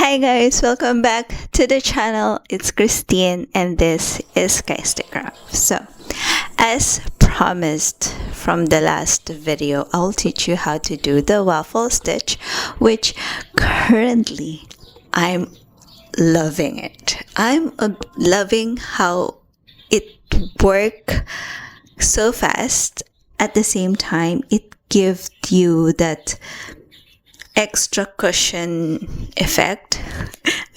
Hi guys, welcome back to the channel. It's Christine and this is Crochet the Waffle. So, as promised from the last video, I'll teach you how to do the waffle stitch, which currently I'm loving it. I'm loving how it works so fast. At the same time, it gives you that extra cushion effect.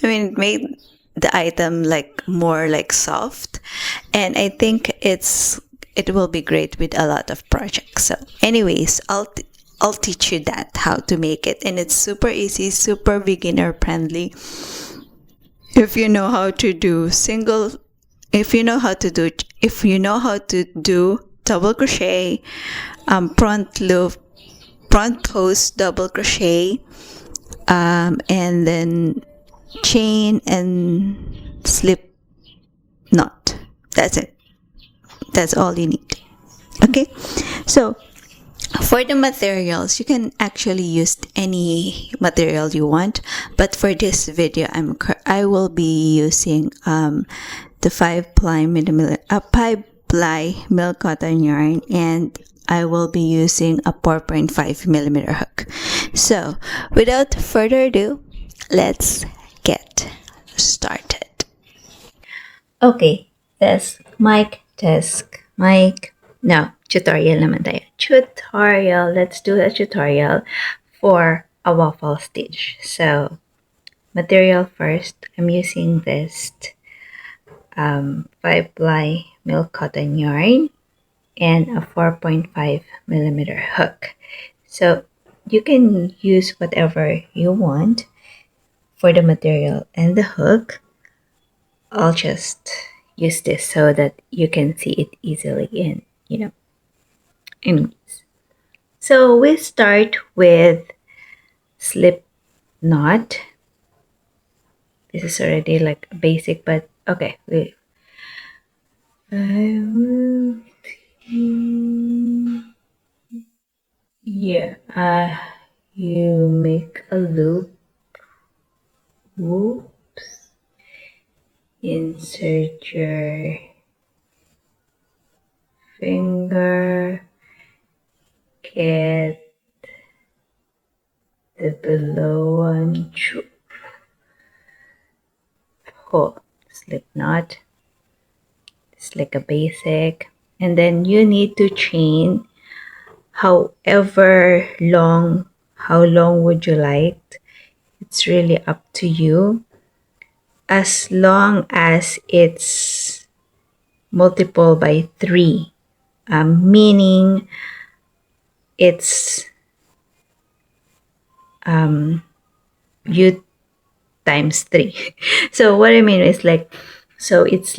I mean, it made the item more soft, and I think it will be great with a lot of projects. So anyways, I'll teach you that how to make it, and it's super easy, super beginner friendly. If you know how to do if you know how to do double crochet, front loop, front post double crochet, and then chain and slip knot. That's it. That's all you need. Okay, so for the materials, you can actually use any material you want, but for this video I will be using the 5-ply milk cotton yarn, and I will be using a 4.5mm hook. So without further ado, let's get started. Okay, desk, mic, no, tutorial naman tayo. Tutorial, let's do a tutorial for a waffle stitch. So material first, I'm using this 5-ply milk cotton yarn and a 4.5mm hook. So you can use whatever you want for the material and the hook. I'll just use this so that you can see it easily anyways. So we start with slip knot. This is already like basic, but okay. You make a loop. Whoops. Insert your finger, get the below one, pull, slip knot. It's like a basic, and then you need to chain however long. How long would you like? It's really up to you, as long as it's multiple by 3, meaning it's you times 3. So what I mean is so it's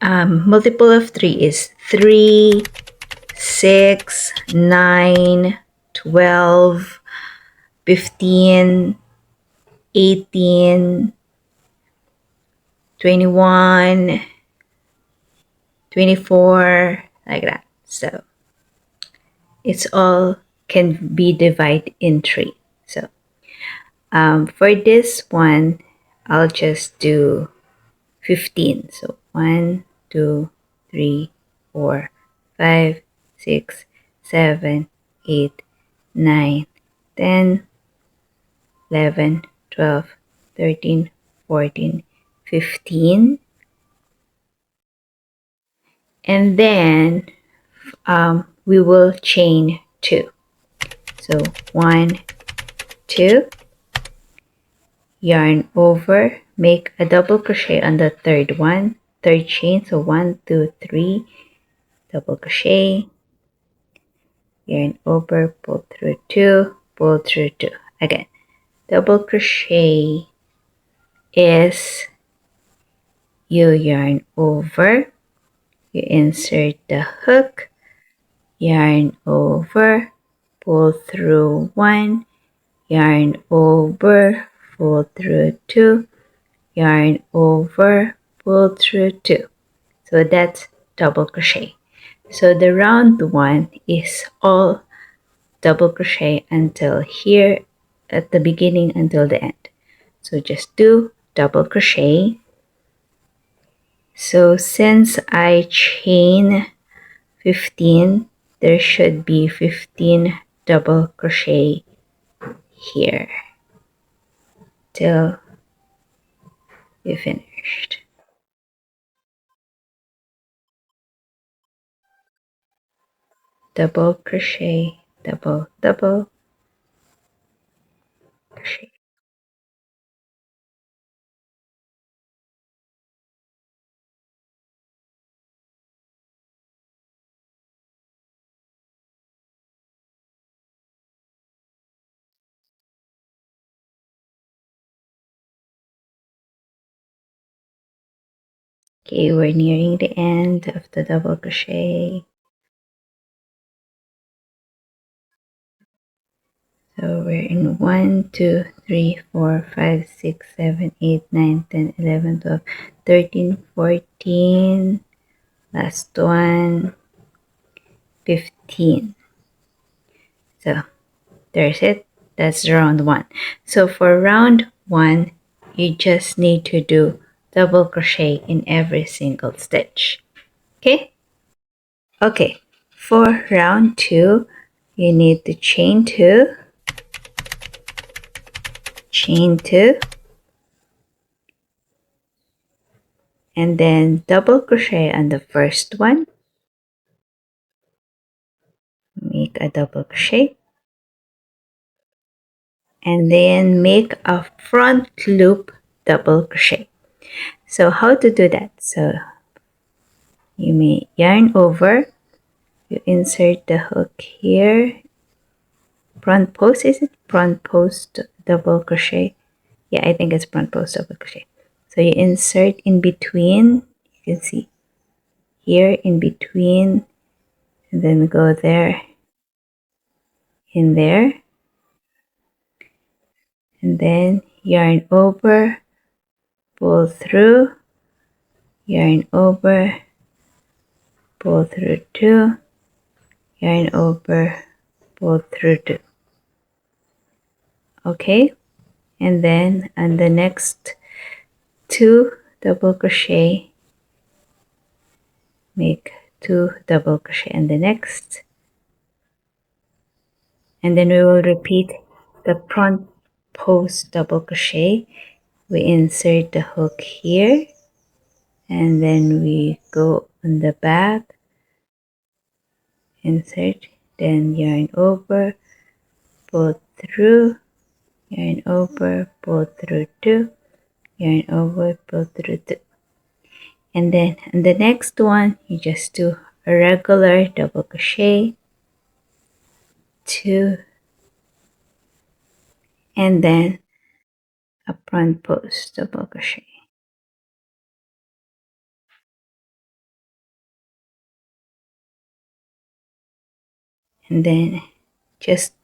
multiple of 3 is 3, 6, 9, 12, 15, 18, 21, 24, like that. So it's all can be divided in 3. So for this one, I'll just do 15. So 1, 2, 3, 4, 5, 6, 7, 8, 9, 10, 11, 12, 13, 14, 15. And then we will chain 2. So 1, 2, yarn over, make a double crochet on the third chain. So 1, 2, 3, double crochet, yarn over, pull through 2, pull through 2. Again, double crochet is you yarn over, you insert the hook, yarn over, pull through 1, yarn over, pull through 2, yarn over, pull through 2. So that's double crochet. So the round one is all double crochet until here, at the beginning until the end. So just do double crochet. So since I chain 15, there should be 15 double crochet here till you finished. Double crochet, double crochet. Okay, we're nearing the end of the double crochet. So we're in 1, 2, 3, 4, 5, 6, 7, 8, 9, 10, 11, 12, 13, 14. Last one, 15. So there's it. That's round 1. So for round 1, you just need to do double crochet in every single stitch. Okay? Okay. For round 2, you need to chain 2, and then double crochet on the first one. Make a double crochet. And then make a front loop double crochet. So how to do that? So you may yarn over, you insert the hook here, front post, is it front post double crochet? Yeah, I think it's front post double crochet. So you insert in between, you can see here in between, and then go there, in there, and then yarn over, pull through, yarn over, pull through 2, yarn over, pull through 2. Okay, and then on the next 2 double crochet, make 2 double crochet in the next, and then we will repeat the front post double crochet. We insert the hook here, and then we go on the back, insert, then yarn over, pull through, yarn over, pull through 2, yarn over, pull through 2. And then on the next one, you just do a regular double crochet, 2, and then a front post double crochet. And then just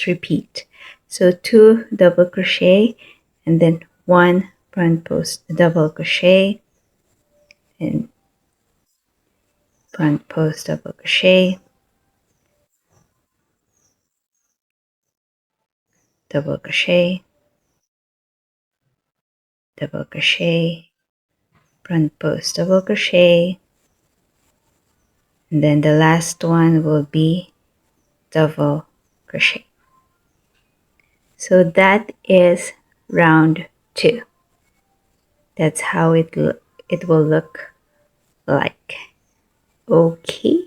repeat. So 2 double crochet, and then 1 front post double crochet, and front post double crochet, double crochet, double crochet, front post double crochet, and then the last one will be double crochet. So that is round 2. That's how it will look like. Okay.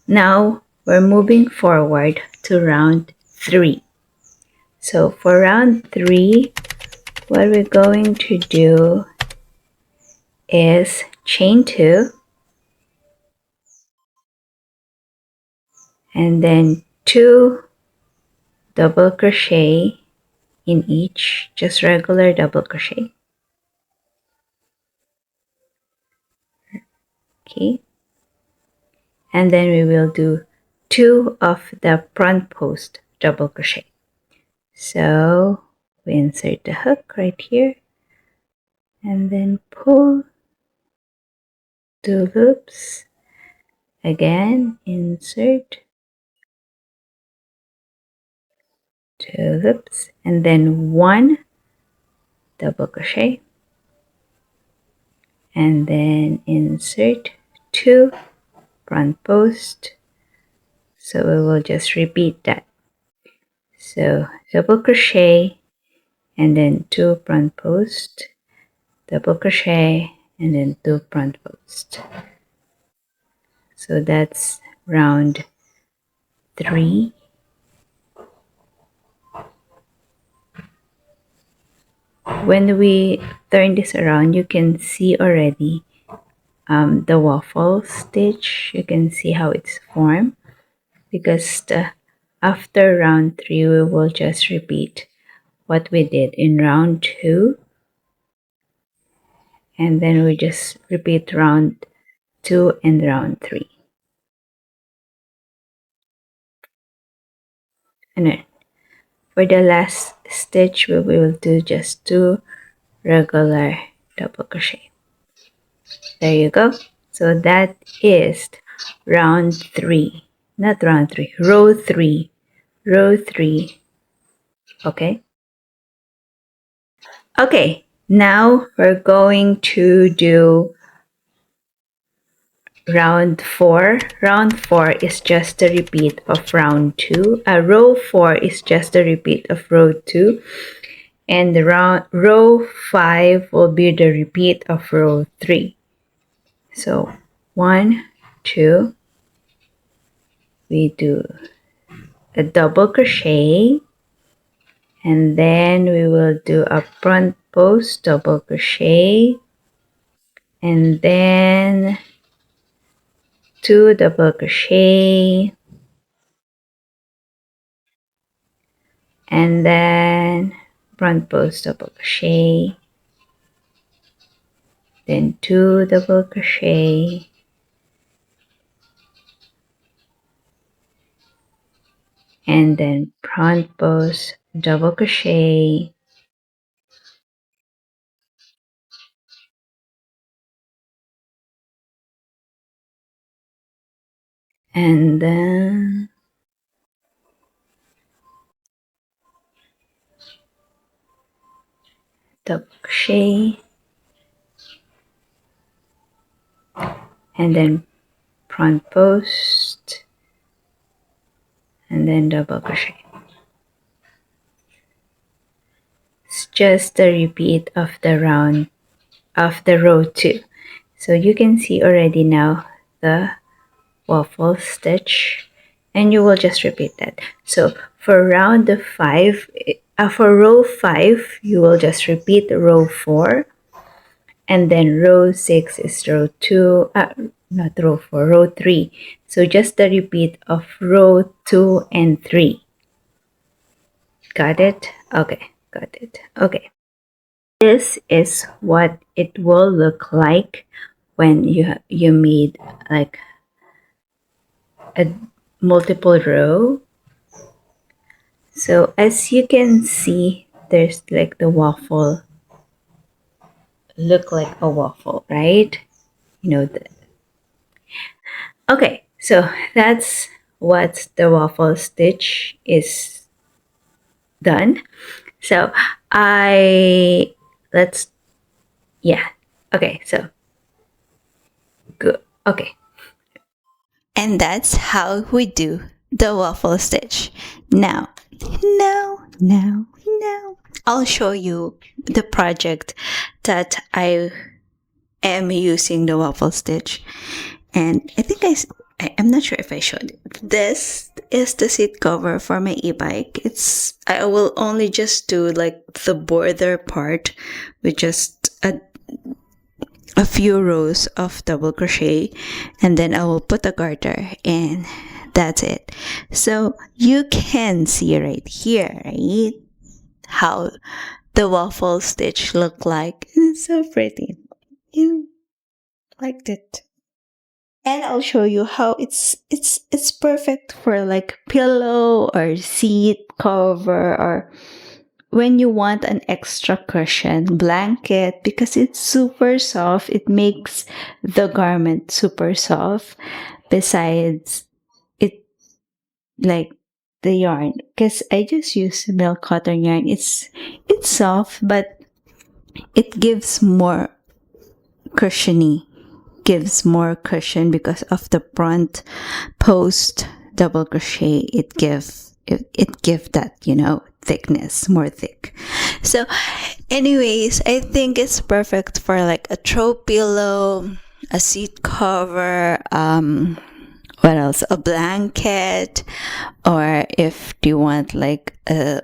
Now we're moving forward to round 3. So for round 3, what we're going to do is chain 2, and then 2 double crochet in each, just regular double crochet. Okay, and then we will do 2 of the front post double crochet. So we insert the hook right here, and then pull 2 loops, again insert, 2 loops, and then 1 double crochet, and then insert 2 front post. So we will just repeat that. So double crochet, and then 2 front post, double crochet, and then 2 front post. So that's round 3. When we turn this around, you can see already the waffle stitch. You can see how it's formed, because after round 3 we will just repeat what we did in round 2, and then we just repeat round 2 and round 3. And then for the last stitch we will do just 2 regular double crochet. There you go. So that is round 3, not round 3, row 3, row 3. Okay. Okay, now we're going to do round 4. Round 4 is just a repeat of round 2. Row 4 is just a repeat of row 2. And the row 5 will be the repeat of row 3. So 1, 2, we do a double crochet, and then we will do a front post double crochet, and then 2 double crochet, and then front post double crochet, then 2 double crochet, and then front post double crochet, and then double crochet, and then front post, and then double crochet. It's just a repeat of the row 2. So you can see already now the waffle stitch, and you will just repeat that. So for round 5, for row 5, you will just repeat row 4, and then row 6 is row 2, not row 4, row 3. So just the repeat of row 2 and 3. Got it? Okay, got it. Okay. This is what it will look like when you made like a multiple row. So as you can see, there's like the waffle look like a waffle, right? You know that. Okay, so that's what the waffle stitch is done. So okay, so good. Okay. And that's how we do the waffle stitch. Now, I'll show you the project that I am using the waffle stitch. And I think I'm not sure if I showed it. This is the seat cover for my e-bike. I will only just do like the border part with just a few rows of double crochet, and then I will put a garter, and that's it. So you can see right here, right, how the waffle stitch look like. It's so pretty. You liked it. And I'll show you how it's perfect for like pillow or seat cover, or when you want an extra cushion blanket, because it's super soft. It makes the garment super soft. Besides, it like the yarn because I just use milk cotton yarn. It's soft, but it gives more cushiony, gives more cushion because of the front post double crochet. It give that, you know, thickness, more thick. So anyways, I think it's perfect for like a throw pillow, a seat cover, what else, a blanket, or if you want like a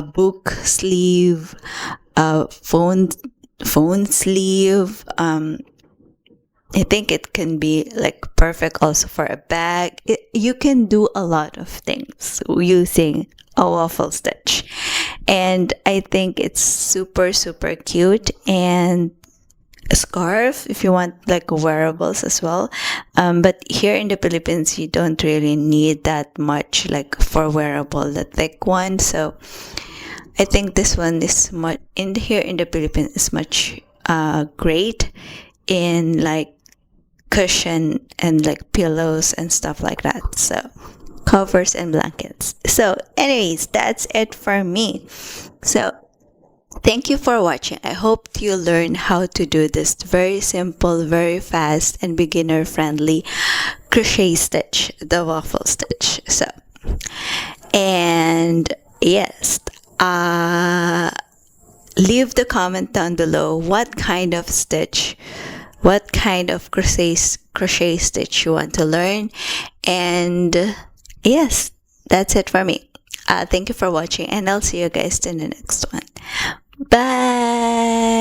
book sleeve, a phone sleeve. I think it can be like perfect also for a bag. You can do a lot of things using a waffle stitch, and I think it's super cute. And a scarf if you want like wearables as well, but here in the Philippines you don't really need that much like for wearable, the thick one. So I think this one is much in here in the Philippines is much great in like cushion and like pillows and stuff like that. So covers and blankets. So anyways, that's it for me. So thank you for watching. I hope you learn how to do this very simple, very fast, and beginner friendly crochet stitch, the waffle stitch. So, and yes, leave the comment down below what kind of stitch, what kind of crochet stitch you want to learn. And yes, that's it for me. Thank you for watching, and I'll see you guys in the next one. Bye.